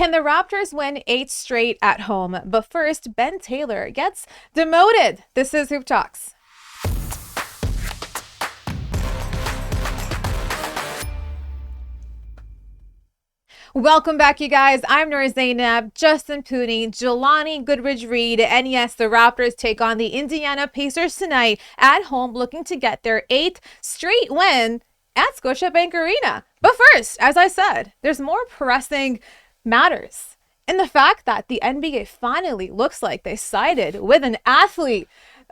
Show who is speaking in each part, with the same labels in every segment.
Speaker 1: Can the Raptors win 8 straight at home? But first, Ben Taylor gets demoted. This is Hoop Talks. Welcome back, you guys. I'm Noor Zainab, Justin Pooni, Jelani Goodridge-Reid, and yes, the Raptors take on the Indiana Pacers tonight at home, looking to get their 8th straight win at Scotiabank Arena. But first, as I said, there's more pressing matters in the fact that the NBA finally looks like they sided with an athlete.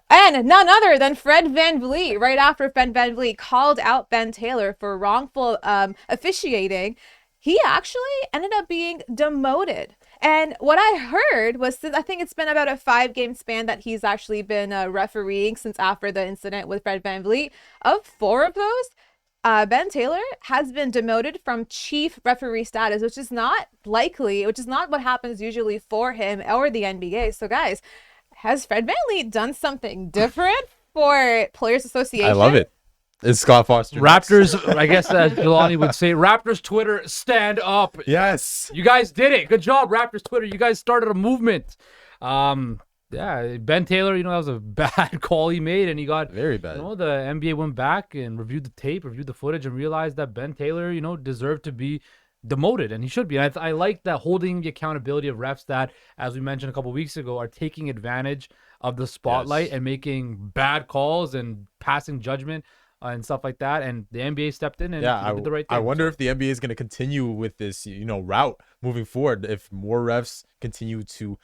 Speaker 1: And none other than Fred VanVleet, right after Fred VanVleet called out Ben Taylor for wrongful officiating. He actually ended up being demoted. And what I heard was, I think it's been about a 5-game span that he's actually been refereeing since after the incident with Fred VanVleet. Of 4 of those, Ben Taylor has been demoted from chief referee status, which is not likely, which is not what happens usually for him or the NBA. So guys, has Fred VanVleet done something different for Players Association?
Speaker 2: I love it. It's Scott Foster.
Speaker 3: Raptors, I guess as Jelani would say, Raptors Twitter, stand up.
Speaker 2: Yes.
Speaker 3: You guys did it. Good job, Raptors Twitter. You guys started a movement. Yeah, Ben Taylor, that was a bad call he made, and he got
Speaker 2: very bad.
Speaker 3: The NBA went back and reviewed the tape, reviewed the footage, and realized that Ben Taylor, deserved to be demoted, and he should be. And I like that holding the accountability of refs that, as we mentioned a couple weeks ago, are taking advantage of the spotlight and making bad calls and passing judgment and stuff like that, and the NBA stepped in and did the right thing.
Speaker 2: I wonder if the NBA is going to continue with this, route moving forward. If more refs continue to,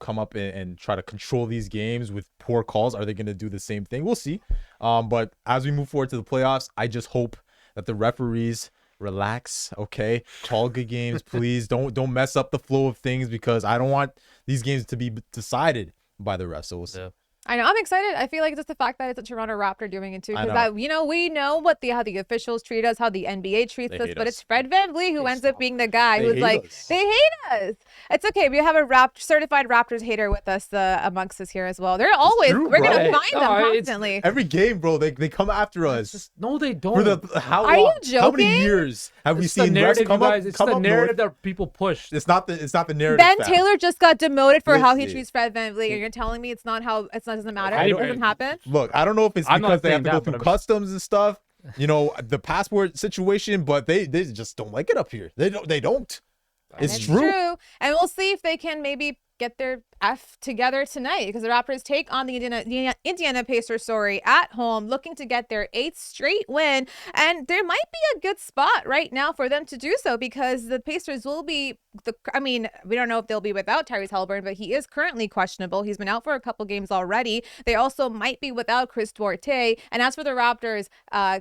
Speaker 2: come up and try to control these games with poor calls, are they going to do the same thing? We'll see. But as we move forward to the playoffs, I just hope that the referees relax. Okay, call good games, please. Don't mess up the flow of things, because I don't want these games to be decided by the refs. So we'll see.
Speaker 1: Yeah. I know. I'm excited. I feel like just the fact that it's a Toronto Raptor doing it too, because we know how the officials treat us, how the NBA treats us, but it's Fred VanVleet who ends up being the guy who's like, they hate us. It's okay. We have a certified Raptors hater with us amongst us here as well. They're always we're gonna find them constantly.
Speaker 2: Every game, bro, they come after us.
Speaker 3: No, they don't.
Speaker 1: Are you joking?
Speaker 2: How many years have we seen
Speaker 3: narrative,
Speaker 2: come up?
Speaker 3: It's the narrative that people push.
Speaker 2: It's not the narrative.
Speaker 1: Ben Taylor just got demoted for how he treats Fred VanVleet, and you're telling me it doesn't matter. It doesn't happen.
Speaker 2: Look, I don't know if it's because they have to go through customs and stuff, the passport situation, but they just don't like it up here. They don't. It's true.
Speaker 1: And we'll see if they can maybe get their F together tonight, because the Raptors take on the Indiana Pacers, at home, looking to get their 8th straight win. And there might be a good spot right now for them to do so, because the Pacers will be we don't know if they'll be without Tyrese Haliburton, but he is currently questionable. He's been out for a couple games already. They also might be without Chris Duarte. And as for the Raptors,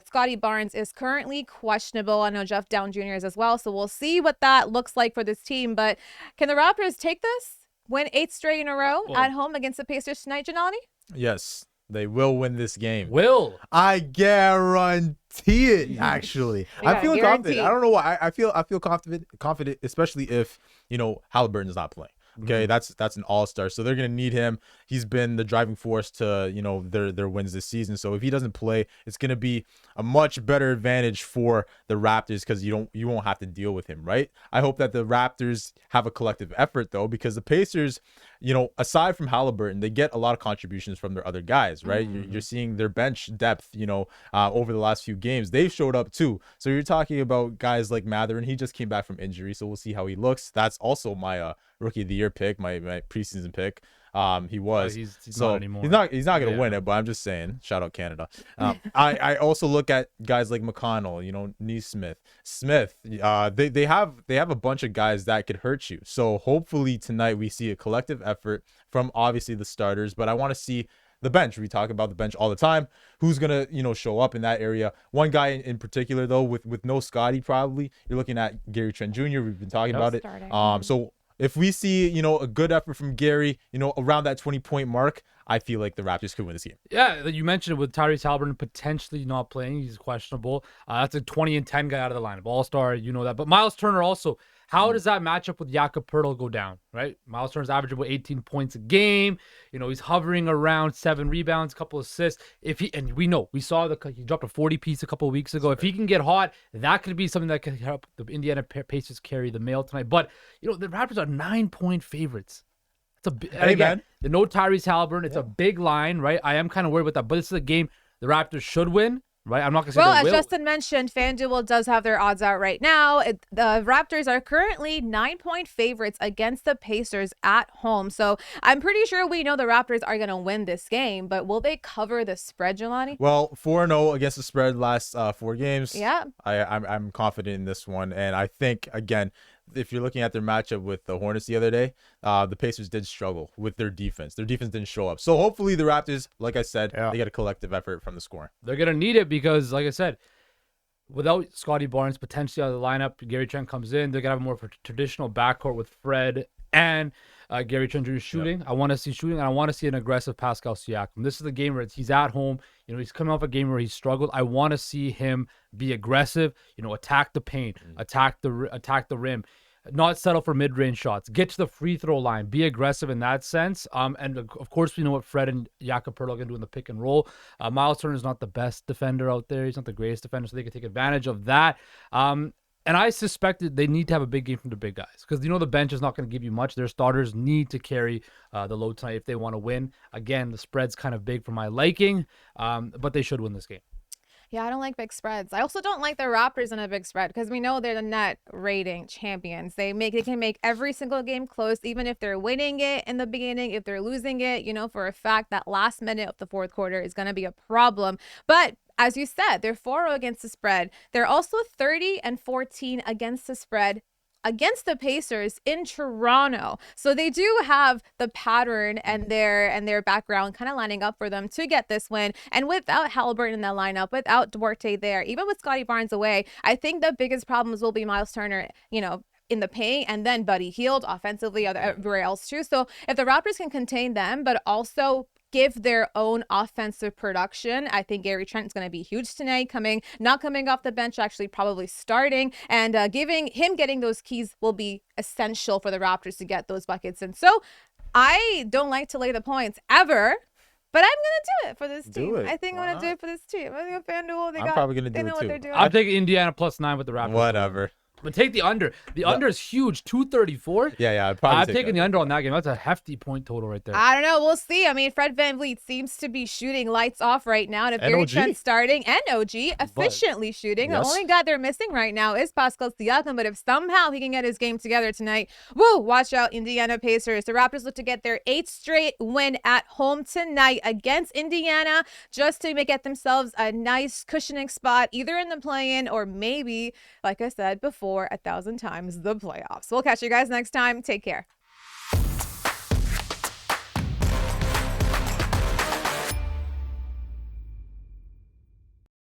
Speaker 1: Scottie Barnes is currently questionable. I know Jeff Down Jr. is as well. So we'll see what that looks like for this team. But can the Raptors take this? Win 8 straight in a row at home against the Pacers tonight, Jelani?
Speaker 2: Yes, they will win this game.
Speaker 3: I
Speaker 2: guarantee it, actually. I'm feeling confident. I don't know why. I feel confident, especially if, Haliburton is not playing. Okay, that's an all-star, so they're gonna need him. He's been the driving force to their wins this season. So if he doesn't play, it's gonna be a much better advantage for the Raptors, because you won't have to deal with him, right? I hope that the Raptors have a collective effort though, because the Pacers, aside from Haliburton, they get a lot of contributions from their other guys, right? You're seeing their bench depth, over the last few games. They've showed up too. So you're talking about guys like Mather, and he just came back from injury, so we'll see how he looks. That's also my Rookie of the Year pick, my preseason pick. He was.
Speaker 3: He's
Speaker 2: so
Speaker 3: not anymore.
Speaker 2: He's not gonna win it, but I'm just saying. Shout out Canada. I also look at guys like McConnell, Neesmith, Smith. They have a bunch of guys that could hurt you. So hopefully tonight we see a collective effort from obviously the starters, but I want to see the bench. We talk about the bench all the time. Who's gonna show up in that area? One guy in particular though, with no Scottie, probably you're looking at Gary Trent Jr. We've been talking about it. So if we see, a good effort from Gary, around that 20-point mark, I feel like the Raptors could win this game.
Speaker 3: Yeah, you mentioned it with Tyrese Haliburton potentially not playing. He's questionable. That's a 20-10 guy out of the lineup. All-star, that. But Myles Turner also How does that match up with Jakob Poeltl go down, right? Myles Turner's averaging about 18 points a game. He's hovering around 7 rebounds, a couple assists. And we saw he dropped a 40 piece a couple of weeks ago. If he can get hot, that could be something that could help the Indiana Pacers carry the mail tonight. But the Raptors are 9-point favorites. Again, no Tyrese Halliburton. It's a big line, right? I am kind of worried about that, but this is a game the Raptors should win. Right, I'm not gonna say.
Speaker 1: Well, as Justin mentioned, FanDuel does have their odds out right now. The Raptors are currently 9-point favorites against the Pacers at home. So I'm pretty sure we know the Raptors are gonna win this game, but will they cover the spread, Jelani?
Speaker 2: Well, 4-0 against the spread last 4 games.
Speaker 1: Yeah,
Speaker 2: I'm confident in this one, and I think again, if you're looking at their matchup with the Hornets the other day, the Pacers did struggle with their defense. Their defense didn't show up. So hopefully the Raptors, like I said, they get a collective effort from the scoring.
Speaker 3: They're going to need it because, like I said, without Scottie Barnes potentially out of the lineup, Gary Trent comes in. They're going to have more of a traditional backcourt with Fred and Gary Trent Jr. shooting. Yep. I want to see shooting, and I want to see an aggressive Pascal Siakam. This is the game where he's at home. He's coming off a game where he struggled. I want to see him be aggressive, attack the paint, attack the rim. Not settle for mid-range shots. Get to the free throw line. Be aggressive in that sense. And of course, we know what Fred and Jakob Poeltl are going to do in the pick and roll. Myles Turner is not the best defender out there. He's not the greatest defender, so they can take advantage of that. And I suspected they need to have a big game from the big guys because the bench is not going to give you much. Their starters need to carry the load tonight if they want to win. Again, the spread's kind of big for my liking, but they should win this game.
Speaker 1: Yeah, I don't like big spreads. I also don't like the Raptors in a big spread because we know they're the net rating champions. They can make every single game close, even if they're winning it in the beginning. If they're losing it, for a fact that last minute of the fourth quarter is going to be a problem. But as you said, they're 4-0 against the spread. They're also 30-14 against the spread against the Pacers in Toronto. So they do have the pattern and their background kind of lining up for them to get this win. And without Halliburton in that lineup, without Duarte there, even with Scottie Barnes away, I think the biggest problems will be Myles Turner, in the paint, and then Buddy Hield offensively, everywhere else too. So if the Raptors can contain them, but also give their own offensive production, I think Gary Trent is going to be huge tonight, not coming off the bench, actually probably starting, and getting those keys will be essential for the Raptors to get those buckets. And so I don't like to lay the points ever, but I'm going to do it for this team. I think I'm going to do it for this team. I think FanDuel,
Speaker 2: I'm probably going to do it
Speaker 1: what
Speaker 2: too.
Speaker 1: they're doing.
Speaker 3: I'm taking Indiana +9 with the Raptors.
Speaker 2: Whatever.
Speaker 3: But take the under. The under is huge, 234.
Speaker 2: Yeah.
Speaker 3: I'm taking the under on that game. That's a hefty point total right there.
Speaker 1: I don't know. We'll see. I mean, Fred VanVleet seems to be shooting lights off right now. And if Gary Trent's starting and OG efficiently shooting, the only guy they're missing right now is Pascal Siakam. But if somehow he can get his game together tonight, watch out, Indiana Pacers. The Raptors look to get their 8th straight win at home tonight against Indiana, just to get themselves a nice cushioning spot, either in the play-in or maybe, like I said before, 1,000 times, the playoffs. We'll catch you guys next time. Take care.